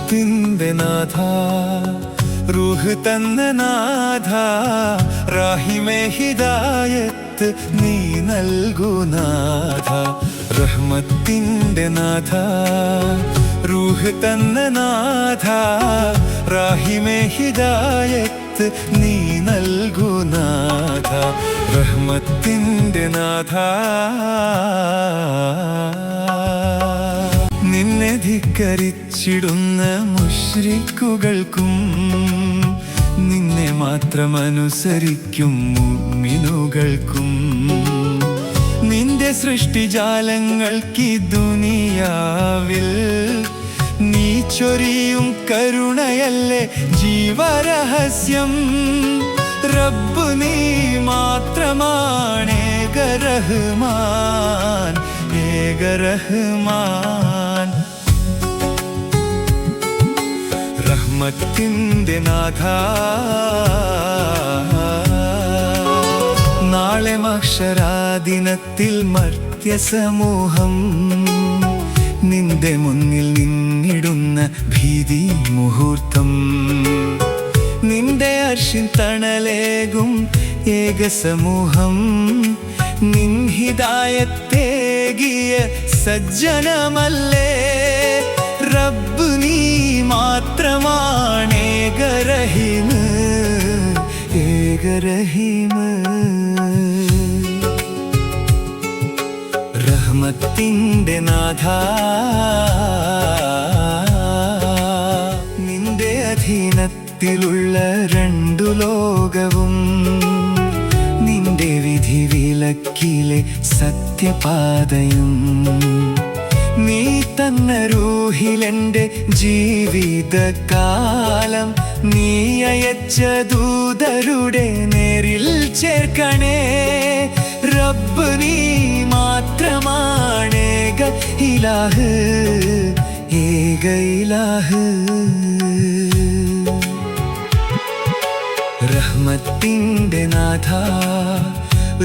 റഹ്മത്തിൻ്റെ നാഥ, റൂഹ് തന്ന നാഥ, റാഹിമേ ഹിദായത്ത് നീ നൽകൂ നാഥ. റഹ്മത്തിൻ്റെ നാഥ, റൂഹ് തന്ന നാഥ, റാഹിമേ ഹിദായത്ത് നീ നൽകൂ നാഥ. റഹ്മത്തിൻ്റെ നാഥ, നിന്നെ ധിക്കരിച്ചിടുന്ന മുശ്രിക്കുകൾക്കും നിന്നെ മാത്രം അനുസരിക്കും മുഅ്മിനുകൾക്കും നിന്റെ സൃഷ്ടിജാലങ്ങൾക്ക് ദുനിയാവിൽ നീ ചൊരിയും കരുണയല്ലേ ജീവരഹസ്യം. റബ്ബ് നീ മാത്രമാണ് ഏക റഹ്മാൻ, ഏക റഹ്മാൻ. റഹ്മത്തിൻ്റെ നാഥ, നാളെ മഹ്ശറാദിനത്തിൽ മർത്യസമൂഹം നിന്റെ മുന്നിൽ നിന്നിടുന്ന ഭീതി മുഹൂർത്തം. നിന്റെ അർശിൻ തണലേകും ഏക സമൂഹം നിൻ ഹിദായത്തേകിയ സജ്ജനമല്ലേ. റബ്ബ് നീ മാത്രമാണ് ഏക റഹീം, ഏക റഹീം. റഹ്മത്തിൻ്റെ നാഥ, നിന്റെ അധീനത്തിലുള്ള രണ്ടു ലോകവും നിന്റെ വിധി വിലക്കിലെ സത്യപാതയും നീ തന്ന റൂഹിലെൻ്റെ ജീവിതകാലം നീ അയച്ച ദൂതരുടെ നേരിൽ ചേർക്കണേ. റബ്ബ് നീ മാത്രമാണ് ഏക ഇലാഹ്, ഏക ഇലാഹ്. റഹ്മത്തിൻ്റെ നാഥ,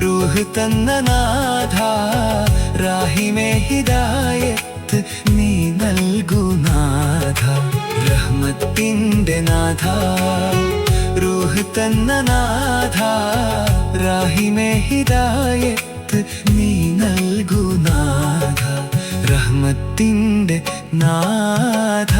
റൂഹ് തന്ന നാഥ, റാഹിമേ ഹിദായത്ത് നീ നൽകൂ നാഥ. റഹ്മത്തിൻ്റെ നാഥ, റൂഹ് തന്ന നാഥ, റാഹിമേ ഹിദായത്ത് നീ നൽകൂ നാഥ. റഹ്മത്തിൻ്റെ നാഥ.